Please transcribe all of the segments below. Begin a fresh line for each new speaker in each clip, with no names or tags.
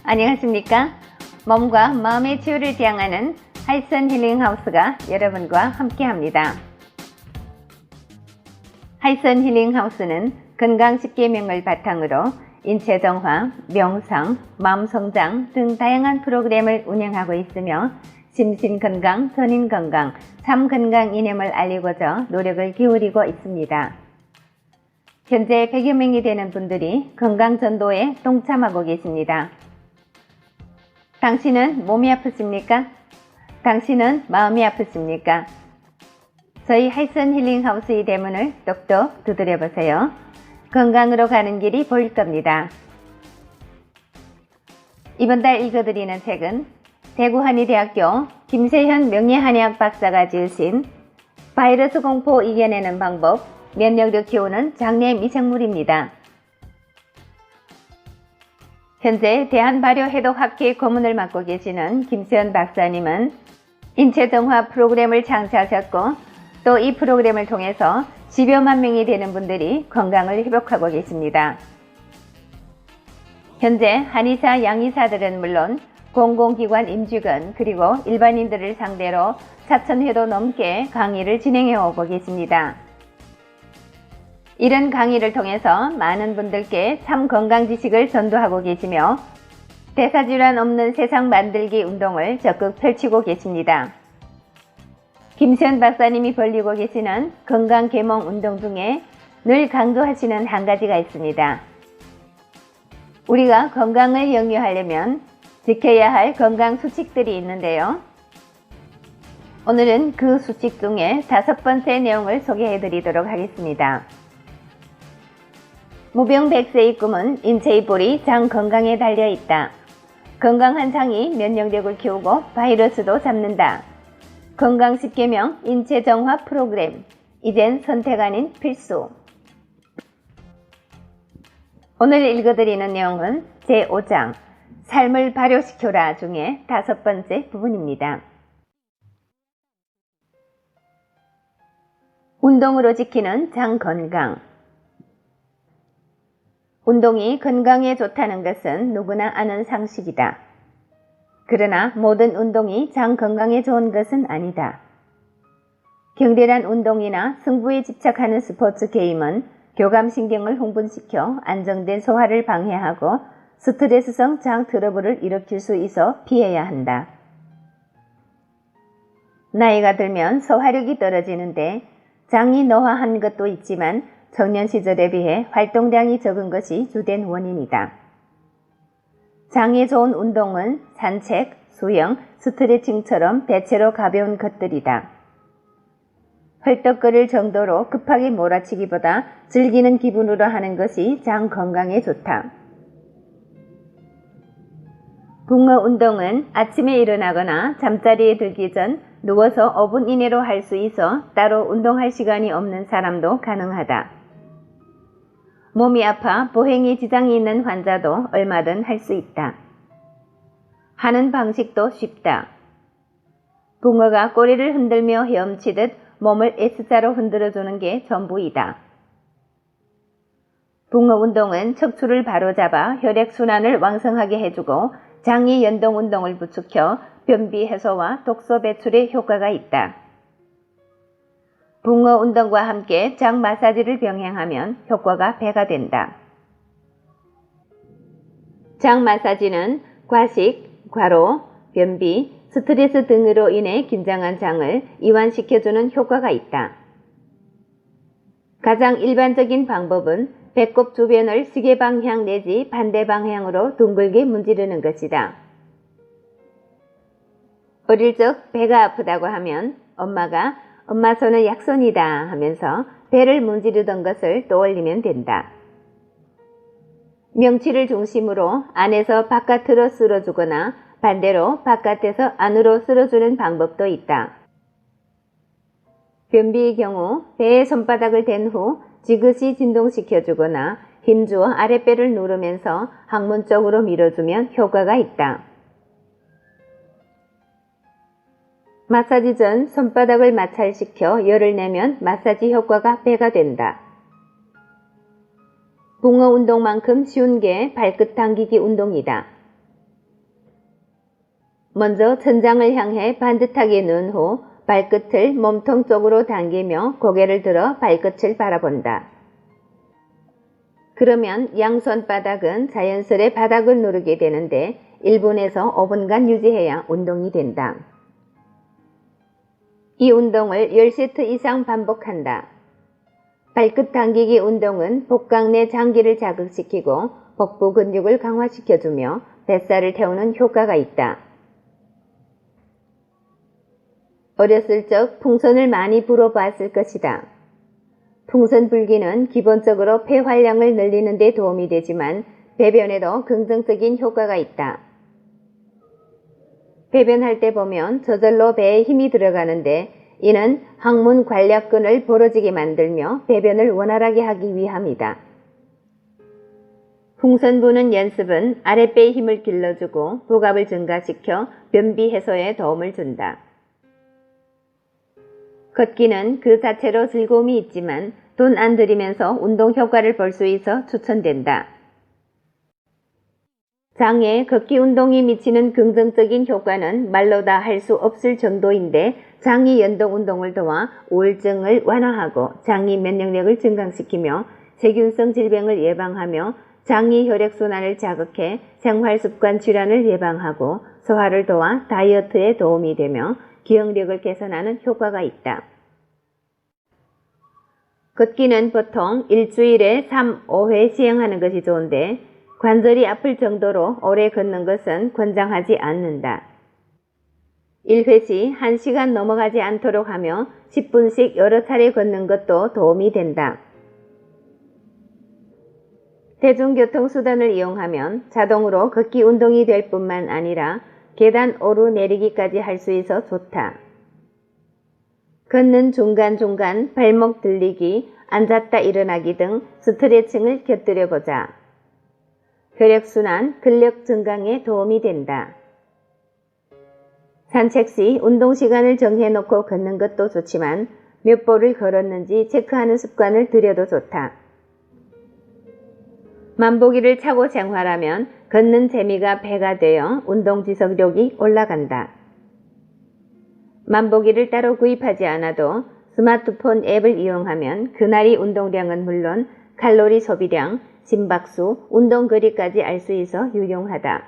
안녕하십니까? 몸과 마음의 치유를 지향하는 하이슨 힐링하우스가 여러분과 함께합니다. 하이슨 힐링하우스는 건강 10계명을 바탕으로 인체 정화, 명상, 마음 성장 등 다양한 프로그램을 운영하고 있으며 심신 건강, 전인 건강, 삶 건강 이념을 알리고자 노력을 기울이고 있습니다. 현재 100여 명이 되는 분들이 건강 전도에 동참하고 계십니다. 당신은 몸이 아프십니까? 당신은 마음이 아프십니까? 저희 하이슨 힐링하우스의 대문을 똑똑 두드려 보세요. 건강으로 가는 길이 보일 겁니다. 이번 달 읽어드리는 책은 대구한의대학교 김세현 명예한의학 박사가 지으신 바이러스 공포 이겨내는 방법, 면역력 키우는 장내 미생물입니다. 현재 대한발효해독학회 고문을 맡고 계시는 김세현 박사님은 인체정화 프로그램을 창시하셨고 또 이 프로그램을 통해서 10여만 명이 되는 분들이 건강을 회복하고 계십니다. 현재 한의사, 양의사들은 물론 공공기관 임직원 그리고 일반인들을 상대로 4,000회도 넘게 강의를 진행해 오고 계십니다. 이런 강의를 통해서 많은 분들께 삶 건강 지식을 전도하고 계시며 대사질환 없는 세상 만들기 운동을 적극 펼치고 계십니다. 김세현 박사님이 벌이고 계시는 건강 계몽 운동 중에 늘 강조하시는 한 가지가 있습니다. 우리가 건강을 영위하려면 지켜야 할 건강 수칙들이 있는데요. 오늘은 그 수칙 중에 5번째 내용을 소개해 드리도록 하겠습니다. 무병백세의 꿈은 인체의 볼이 장 건강에 달려 있다. 건강한 장이 면역력을 키우고 바이러스도 잡는다. 건강 10계명 인체 정화 프로그램. 이젠 선택 아닌 필수. 오늘 읽어드리는 내용은 제5장 삶을 발효시켜라 중에 5번째 부분입니다. 운동으로 지키는 장 건강. 운동이 건강에 좋다는 것은 누구나 아는 상식이다. 그러나 모든 운동이 장 건강에 좋은 것은 아니다. 격렬한 운동이나 승부에 집착하는 스포츠 게임은 교감신경을 흥분시켜 안정된 소화를 방해하고 스트레스성 장 트러블을 일으킬 수 있어 피해야 한다. 나이가 들면 소화력이 떨어지는데 장이 노화한 것도 있지만 청년 시절에 비해 활동량이 적은 것이 주된 원인이다. 장에 좋은 운동은 산책, 수영, 스트레칭처럼 대체로 가벼운 것들이다. 헐떡거릴 정도로 급하게 몰아치기보다 즐기는 기분으로 하는 것이 장 건강에 좋다. 붕어 운동은 아침에 일어나거나 잠자리에 들기 전 누워서 5분 이내로 할 수 있어 따로 운동할 시간이 없는 사람도 가능하다. 몸이 아파 보행에 지장이 있는 환자도 얼마든 할 수 있다. 하는 방식도 쉽다. 붕어가 꼬리를 흔들며 헤엄치듯 몸을 S자로 흔들어주는 게 전부이다. 붕어 운동은 척추를 바로잡아 혈액순환을 왕성하게 해주고 장의 연동 운동을 부추겨 변비 해소와 독소 배출에 효과가 있다. 붕어 운동과 함께 장 마사지를 병행하면 효과가 배가 된다. 장 마사지는 과식, 과로, 변비, 스트레스 등으로 인해 긴장한 장을 이완시켜주는 효과가 있다. 가장 일반적인 방법은 배꼽 주변을 시계 방향 내지 반대 방향으로 둥글게 문지르는 것이다. 어릴 적 배가 아프다고 하면 엄마가 엄마 손은 약손이다 하면서 배를 문지르던 것을 떠올리면 된다. 명치를 중심으로 안에서 바깥으로 쓸어주거나 반대로 바깥에서 안으로 쓸어주는 방법도 있다. 변비의 경우 배에 손바닥을 댄 후 지그시 진동시켜주거나 힘주어 아랫배를 누르면서 항문 쪽으로 밀어주면 효과가 있다. 마사지 전 손바닥을 마찰시켜 열을 내면 마사지 효과가 배가 된다. 붕어 운동만큼 쉬운 게 발끝 당기기 운동이다. 먼저 천장을 향해 반듯하게 누운 후 발끝을 몸통 쪽으로 당기며 고개를 들어 발끝을 바라본다. 그러면 양손바닥은 자연스레 바닥을 누르게 되는데 1분에서 5분간 유지해야 운동이 된다. 이 운동을 10세트 이상 반복한다. 발끝 당기기 운동은 복강 내 장기를 자극시키고 복부 근육을 강화시켜주며 뱃살을 태우는 효과가 있다. 어렸을 적 풍선을 많이 불어봤을 것이다. 풍선 불기는 기본적으로 폐 활량을 늘리는 데 도움이 되지만 배변에도 긍정적인 효과가 있다. 배변할 때 보면 저절로 배에 힘이 들어가는데 이는 항문 관략근을 벌어지게 만들며 배변을 원활하게 하기 위함이다. 풍선 부는 연습은 아랫배의 힘을 길러주고 부갑을 증가시켜 변비 해소에 도움을 준다. 걷기는 그 자체로 즐거움이 있지만 돈 안 들이면서 운동 효과를 볼 수 있어 추천된다. 장에 걷기 운동이 미치는 긍정적인 효과는 말로 다 할 수 없을 정도인데 장이 연동 운동을 도와 우울증을 완화하고 장이 면역력을 증강시키며 세균성 질병을 예방하며 장이 혈액순환을 자극해 생활습관 질환을 예방하고 소화를 도와 다이어트에 도움이 되며 기억력을 개선하는 효과가 있다. 걷기는 보통 일주일에 3, 5회 시행하는 것이 좋은데 관절이 아플 정도로 오래 걷는 것은 권장하지 않는다. 1회 시 1시간 넘어가지 않도록 하며 10분씩 여러 차례 걷는 것도 도움이 된다. 대중교통수단을 이용하면 자동으로 걷기 운동이 될 뿐만 아니라 계단 오르내리기까지 할 수 있어 좋다. 걷는 중간중간 발목 들리기, 앉았다 일어나기 등 스트레칭을 곁들여보자. 혈액순환, 근력 증강에 도움이 된다. 산책 시 운동 시간을 정해놓고 걷는 것도 좋지만 몇 보를 걸었는지 체크하는 습관을 들여도 좋다. 만보기를 차고 생활하면 걷는 재미가 배가 되어 운동 지속력이 올라간다. 만보기를 따로 구입하지 않아도 스마트폰 앱을 이용하면 그날의 운동량은 물론 칼로리 소비량, 심박수, 운동 거리까지 알 수 있어 유용하다.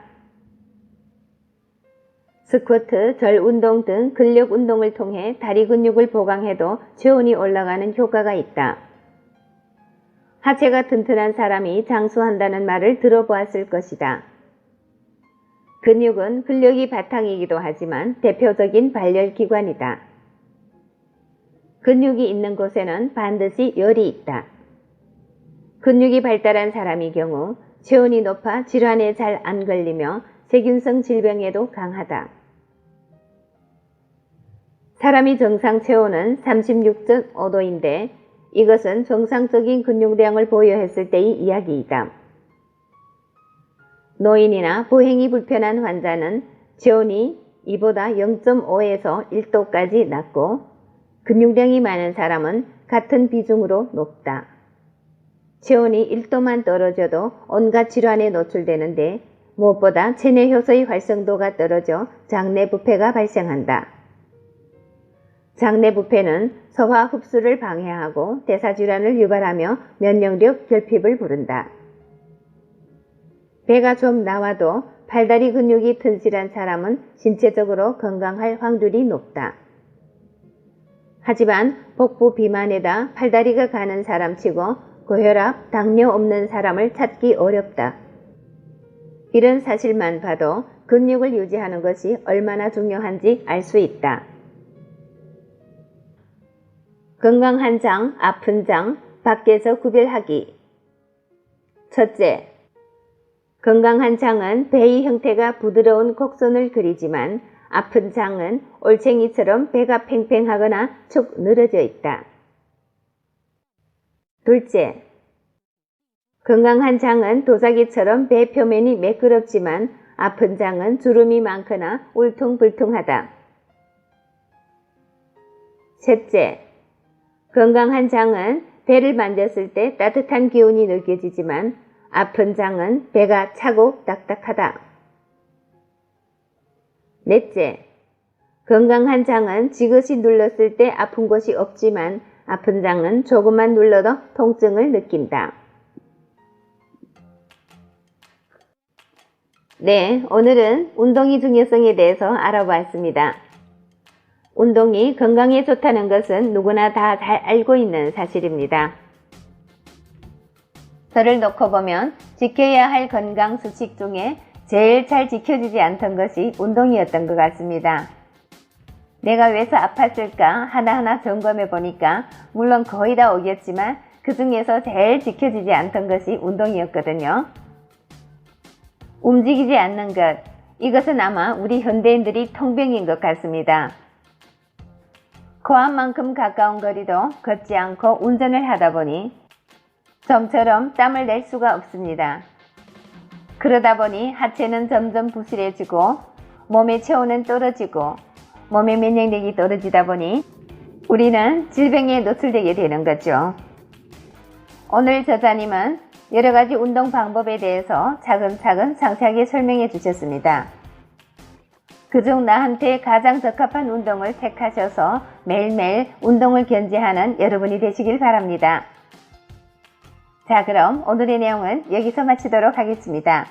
스쿼트, 절 운동 등 근력 운동을 통해 다리 근육을 보강해도 체온이 올라가는 효과가 있다. 하체가 튼튼한 사람이 장수한다는 말을 들어보았을 것이다. 근육은 근력이 바탕이기도 하지만 대표적인 발열기관이다. 근육이 있는 곳에는 반드시 열이 있다. 근육이 발달한 사람의 경우 체온이 높아 질환에 잘 안 걸리며 세균성 질병에도 강하다. 사람의 정상 체온은 36.5도인데 이것은 정상적인 근육량을 보유했을 때의 이야기이다. 노인이나 보행이 불편한 환자는 체온이 이보다 0.5에서 1도까지 낮고 근육량이 많은 사람은 같은 비중으로 높다. 체온이 1도만 떨어져도 온갖 질환에 노출되는데 무엇보다 체내 효소의 활성도가 떨어져 장내 부패가 발생한다. 장내 부패는 소화 흡수를 방해하고 대사질환을 유발하며 면역력 결핍을 부른다. 배가 좀 나와도 팔다리 근육이 튼실한 사람은 신체적으로 건강할 확률이 높다. 하지만 복부 비만에다 팔다리가 가는 사람치고 고혈압, 당뇨 없는 사람을 찾기 어렵다. 이런 사실만 봐도 근육을 유지하는 것이 얼마나 중요한지 알 수 있다. 건강한 장, 아픈 장, 밖에서 구별하기. 첫째, 건강한 장은 배의 형태가 부드러운 곡선을 그리지만 아픈 장은 올챙이처럼 배가 팽팽하거나 축 늘어져 있다. 둘째, 건강한 장은 도자기처럼 배 표면이 매끄럽지만 아픈 장은 주름이 많거나 울퉁불퉁하다. 셋째, 건강한 장은 배를 만졌을 때 따뜻한 기운이 느껴지지만 아픈 장은 배가 차고 딱딱하다. 넷째, 건강한 장은 지그시 눌렀을 때 아픈 곳이 없지만 아픈 장은 조금만 눌러도 통증을 느낀다. 네, 오늘은 운동의 중요성에 대해서 알아보았습니다. 운동이 건강에 좋다는 것은 누구나 다 잘 알고 있는 사실입니다. 저를 놓고 보면 지켜야 할 건강 수칙 중에 제일 잘 지켜지지 않던 것이 운동이었던 것 같습니다. 내가 왜서 아팠을까 하나하나 점검해 보니까 물론 거의 다 오겠지만 그 중에서 제일 지켜지지 않던 것이 운동이었거든요. 움직이지 않는 것, 이것은 아마 우리 현대인들이 통병인 것 같습니다. 코앞만큼 가까운 거리도 걷지 않고 운전을 하다 보니 좀처럼 땀을 낼 수가 없습니다. 그러다 보니 하체는 점점 부실해지고 몸의 체온은 떨어지고 몸의 면역력이 떨어지다 보니 우리는 질병에 노출되게 되는 거죠. 오늘 저자님은 여러가지 운동 방법에 대해서 차근차근 상세하게 설명해 주셨습니다. 그중 나한테 가장 적합한 운동을 택하셔서 매일매일 운동을 견지하는 여러분이 되시길 바랍니다. 자, 그럼 오늘의 내용은 여기서 마치도록 하겠습니다.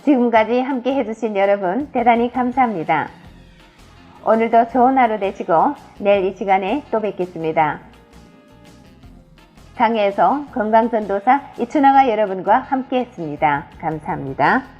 지금까지 함께 해주신 여러분 대단히 감사합니다. 오늘도 좋은 하루 되시고 내일 이 시간에 또 뵙겠습니다. 장애에서 건강전도사 이춘아가 여러분과 함께 했습니다. 감사합니다.